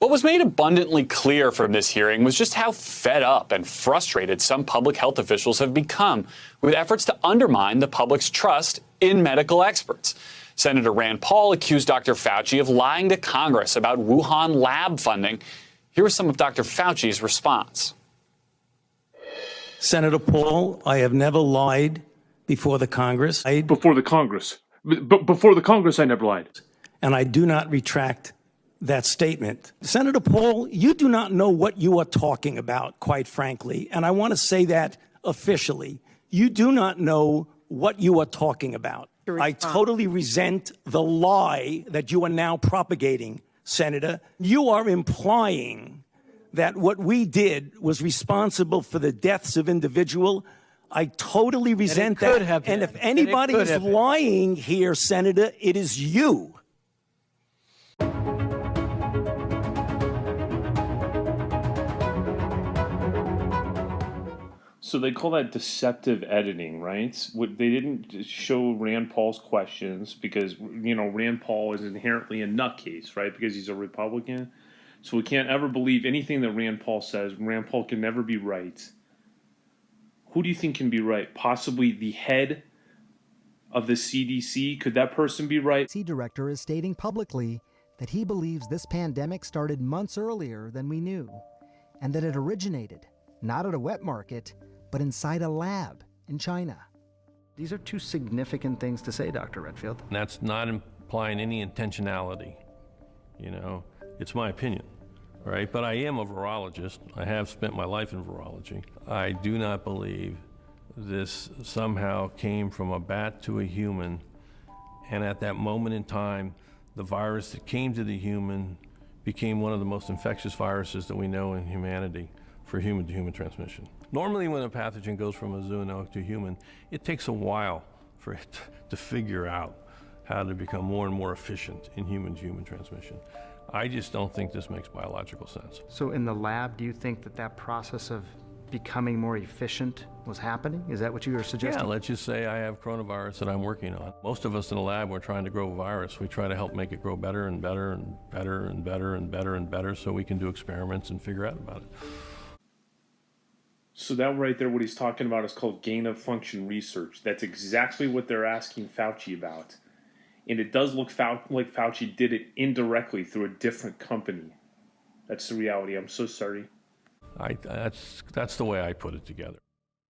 What was made abundantly clear from this hearing was just how fed up and frustrated some public health officials have become with efforts to undermine the public's trust in medical experts. Senator Rand Paul accused Dr. Fauci of lying to Congress about Wuhan lab funding. Here was some of Dr. Fauci's response. Senator Paul, I have never lied before the Congress. Before the Congress. Before the Congress, I never lied. And I do not retract that statement. Senator Paul, you do not know what you are talking about, quite frankly. And I want to say that officially. You do not know what you are talking about. I totally resent the lie that you are now propagating, Senator. You are implying that what we did was responsible for the deaths of individuals. I totally resent that. And if anybody is lying here, Senator, it is you. So they call that deceptive editing, right? They didn't show Rand Paul's questions because, Rand Paul is inherently a nutcase, right? Because he's a Republican. So we can't ever believe anything that Rand Paul says. Rand Paul can never be right. Who do you think can be right? Possibly the head of the CDC? Could that person be right? CDC director is stating publicly that he believes this pandemic started months earlier than we knew, and that it originated not at a wet market, but inside a lab in China. These are two significant things to say, Dr. Redfield. That's not implying any intentionality. It's my opinion, right? But I am a virologist. I have spent my life in virology. I do not believe this somehow came from a bat to a human, and at that moment in time, the virus that came to the human became one of the most infectious viruses that we know in humanity for human-to-human transmission. Normally when a pathogen goes from a zoonotic to human, it takes a while for it to figure out how to become more and more efficient in human-to-human transmission. I just don't think this makes biological sense. So in the lab, do you think that process of becoming more efficient was happening? Is that what you were suggesting? Yeah, let's just say I have coronavirus that I'm working on. Most of us in the lab, we're trying to grow a virus. We try to help make it grow better and better and better and better and better and better so we can do experiments and figure out about it. So that right there, what he's talking about is called gain-of-function research. That's exactly what they're asking Fauci about. And it does look like Fauci did it indirectly through a different company. That's the reality. I'm so sorry. That's the way I put it together.